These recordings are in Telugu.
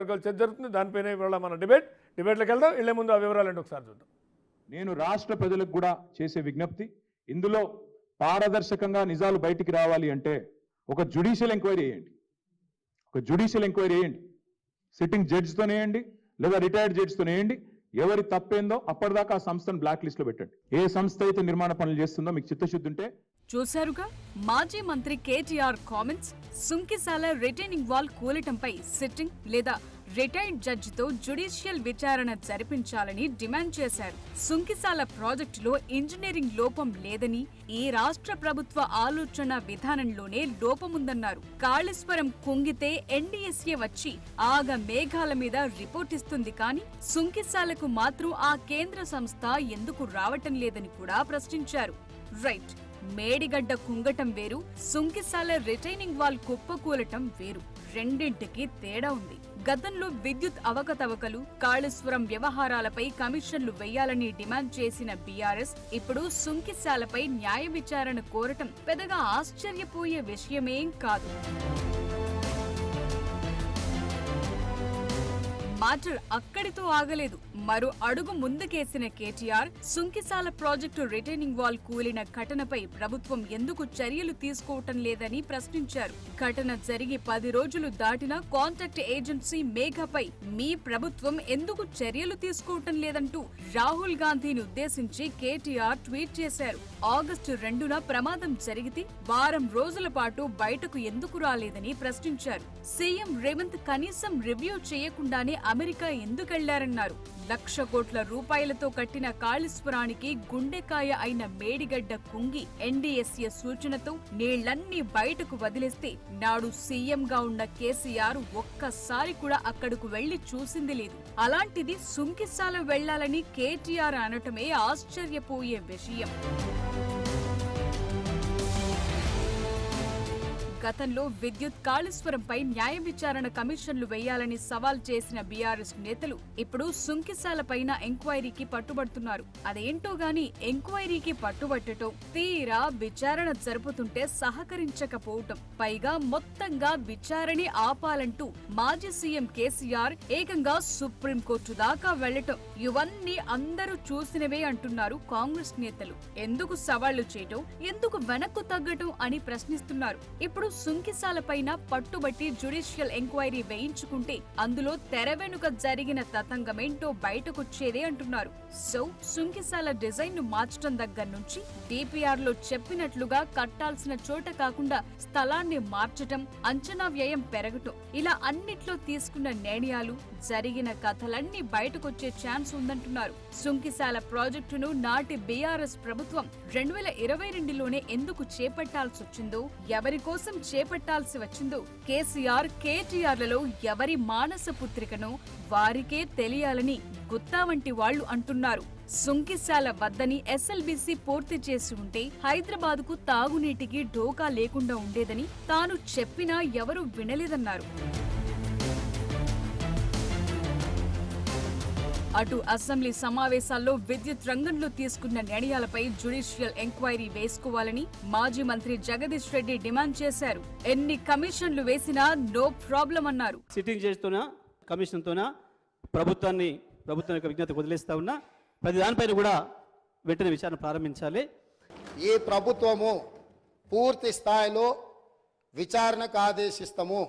చర్చ జరుగుతుంది. దానిపైన ఇవాళ మన డిబేట్లోకి వెళ్దాం. వెళ్లే ముందు ఆ వివరాలు ఒకసారి చూద్దాం. నేను రాష్ట్ర ప్రజలకు కూడా చేసే విజ్ఞప్తి, ఇందులో పారదర్శకంగా నిజాలు బయటికి రావాలి అంటే ఒక జ్యుడిషియల్ ఎంక్వైరీ చేయండి. సిట్టింగ్ జడ్జితోనే వేయండి, లేదా రిటైర్డ్ జడ్జితోనే వేయండి. ఎవరి తప్పేందో అప్పటిదాకా ఆ సంస్థను బ్లాక్ లిస్ట్ లో పెట్టండి. ఏ సంస్థ అయితే నిర్మాణ పనులు చేస్తుందో మీకు చిత్తశుద్ధి ఉంటే. చూశారుగా మాజీ మంత్రి KTR comments. Sunkisala retaining wall కూలటంపై సిట్టింగ్ లేదా రిటైర్డ్ జడ్జితో జ్యుడిషియల్ విచారణ జరిపించాలని డిమాండ్ చేశారు. సుంకిసాల ప్రాజెక్టులో ఇంజనీరింగ్ లోపం లేదని, ఈ రాష్ట్ర ప్రభుత్వ ఆలోచన విధానంలోనే లోపముందన్నారు. కాళేశ్వరం కుంగితే ఎన్డీఎస్ఏ వచ్చి ఆగ మేఘాల మీద రిపోర్ట్ ఇస్తుంది, కానీ సుంకిసాలకు మాత్రం ఆ కేంద్ర సంస్థ ఎందుకు రావటం లేదని కూడా ప్రశ్నించారు. రైట్, మేడిగడ్డ కుంగటం వేరు, సుంకిసాల రిటైనింగ్ వాల్ కుప్పకూలటం వేరు. రెండింటికి తేడా ఉంది. గతంలో విద్యుత్ అవకతవకలు, కాళేశ్వరం వ్యవహారాలపై కమిషన్లు వేయాలని డిమాండ్ చేసిన బీఆర్ఎస్ ఇప్పుడు సుంకిసాలపై న్యాయ విచారణ కోరటం పెద్దగా ఆశ్చర్యపోయే విషయమేం కాదు. మ్యాటర్ అక్కడితో ఆగలేదు. మరో అడుగు ముందుకేసిన KTR Sunkisala project retaining wall కూలిన ఘటనపై ప్రభుత్వం ఎందుకు చర్యలు తీసుకోవటం లేదని ప్రశ్నించారు. ఘటన జరిగి 10 రోజులు దాటినా కాంట్రాక్ట్ ఏజెన్సీ మేఘపై మీ ప్రభుత్వం ఎందుకు చర్యలు తీసుకోవటం లేదంటూ రాహుల్ గాంధీని ఉద్దేశించి కేటీఆర్ ట్వీట్ చేశారు. ఆగస్టు 2న ప్రమాదం జరిగితే వారం రోజుల పాటు బయటకు ఎందుకు రాలేదని ప్రశ్నించారు. సీఎం రేవంత్ కనీసం రివ్యూ చేయకుండానే అమెరికా ఎందుకెళ్లారన్నారు. ₹1,00,000 కోట్ల కట్టిన కాళేశ్వరానికి గుండెకాయ అయిన మేడిగడ్డ కుంగి ఎన్డీఎస్ఏ సూచనతో నీళ్లన్నీ బయటకు వదిలేస్తే నాడు సీఎంగా ఉన్న కేసీఆర్ ఒక్కసారి కూడా అక్కడకు వెళ్లి చూసింది లేదు. అలాంటిది సుంకిసాల వెళ్లాలని కేటీఆర్ అనటమే ఆశ్చర్యపోయే విషయం. గతంలో విద్యుత్ కాళేశ్వరంపై న్యాయ విచారణ కమిషన్లు వేయాలని సవాల్ చేసిన బీఆర్ఎస్ నేతలు ఇప్పుడు సుంకిసాలపైన ఎంక్వైరీకి పట్టుబడుతున్నారు. అదేంటో గాని ఎంక్వైరీకి పట్టుబట్టడం, తీరా విచారణ జరుపుతుంటే సహకరించకపోవటం, పైగా మొత్తంగా విచారణి ఆపాలంటూ మాజీ సీఎం కేసీఆర్ ఏకంగా సుప్రీంకోర్టు దాకా వెళ్లటం, ఇవన్నీ అందరూ చూసినవే అంటున్నారు కాంగ్రెస్ నేతలు. ఎందుకు సవాళ్లు చేయటం, ఎందుకు వెనక్కు తగ్గటం అని ప్రశ్నిస్తున్నారు. ఇప్పుడు సుంకిసాలపైన పట్టుబట్టి జ్యుడిషియల్ ఎంక్వైరీ వేయించుకుంటే అందులో తెర వెనుక జరిగిన తతంగమేంటో బయటకొచ్చేదే అంటున్నారు. సో సుంకిసాల డిజైన్ ను మార్చడం దగ్గర నుంచి డిపిఆర్ లో చెప్పినట్లుగా కట్టాల్సిన చోట కాకుండా స్థలాన్ని మార్చటం, అంచనా వ్యయం పెరగటం, ఇలా అన్నిట్లో తీసుకున్న నిర్ణయాలు, జరిగిన కథలన్నీ బయటకొచ్చే ఛాన్స్ ఉందంటున్నారు. సుంకిసాల ప్రాజెక్టును నాటి బీఆర్ఎస్ ప్రభుత్వం 2022లోనే ఎందుకు చేపట్టాల్సి వచ్చిందో, ఎవరి కోసం చేపట్టాల్సి వచ్చిందో, కేసీఆర్ కేటీఆర్లలో ఎవరి మానస పుత్రికనో వారికే తెలియాలని గుత్తా వంటి వాళ్లు అంటున్నారు. సుంకిసాల వద్దని ఎస్ఎల్బీసీ పూర్తి చేసి ఉంటే హైదరాబాద్ కు తాగునీటికి ఢోకా లేకుండా ఉండేదని తాను చెప్పినా ఎవరూ వినలేదన్నారు. అటు అసెంబ్లీ సమావేశాల్లో విద్యుత్ రంగంలో తీసుకున్న నిర్ణయాలపై జ్యుడిషియల్ ఎంక్వైరీ వేసుకోవాలని మాజీ మంత్రి జగదీష్ రెడ్డి డిమాండ్ చేశారు. ఎన్ని కమిషన్లు వేసినా నో ప్రాబ్లం అన్నారు. సిట్టింగ్ జడ్జితోనా కమిషన్తోనా ప్రభుత్వాన్ని విజ్ఞప్తి వదిలేస్తా ఉన్నా, ప్రతి దానిపైన కూడా వెంటనే విచారణ ప్రారంభించాలి. ఈ ప్రభుత్వము పూర్తి స్థాయిలో విచారణకు ఆదేశిస్తాము.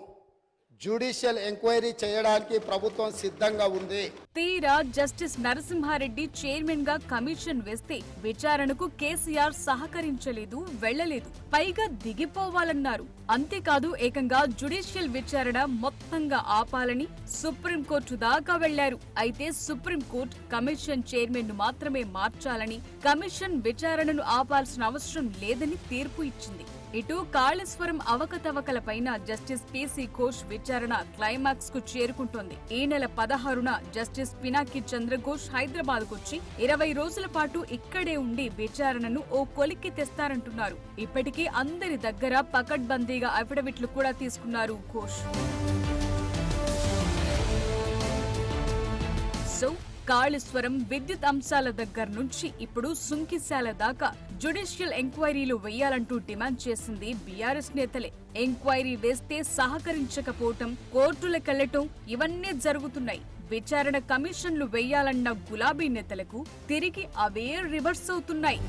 జ్యుడిషియల్ ఎంక్వైరీ చేయడానికి ప్రభుత్వం సిద్ధంగా ఉంది. తీరా జస్టిస్ నరసింహారెడ్డి చైర్మన్ గా కమిషన్ వేస్తే విచారణకు కేసీఆర్ సహకరించలేదు, వెళ్లలేదు, పైగా దిగిపోవాలన్నారు. అంతేకాదు ఏకంగా జ్యుడిషియల్ విచారణ మొత్తంగా ఆపాలని సుప్రీంకోర్టు దాకా వెళ్లారు. అయితే సుప్రీంకోర్టు కమిషన్ చైర్మన్ ను మాత్రమే మార్చాలని, కమిషన్ విచారణను ఆపాల్సిన అవసరం లేదని తీర్పు ఇచ్చింది. ఇటు కాళేశ్వరం అవకతవకలపైన జస్టిస్ పీసీ ఘోష్ విచారణ క్లైమాక్స్ కు చేరుకుంటోంది. ఈ నెల 16న జస్టిస్ పినాకి చంద్రఘోష్ హైదరాబాద్ కొచ్చి 20 రోజుల పాటు ఇక్కడే ఉండి విచారణను ఓ కొలిక్కి తెస్తారంటున్నారు. ఇప్పటికీ అందరి దగ్గర పకడ్బందీగా అఫిడవిట్లు కూడా తీసుకున్నారు ఘోష్. సో కాళేశ్వరం విద్యుత్ అంశాల దగ్గర నుంచి ఇప్పుడు సుంకిశాల దాకా జ్యుడిషియల్ ఎంక్వైరీలు వేయాలంటూ డిమాండ్ చేసింది బీఆర్ఎస్ నేతలే. ఎంక్వైరీ వేస్తే సహకరించకపోవటం, కోర్టులకెళ్లటం ఇవన్నీ జరుగుతున్నాయి. విచారణ కమిషన్లు వేయాలన్న గులాబీ నేతలకు తిరిగి అవే రివర్స్ అవుతున్నాయి.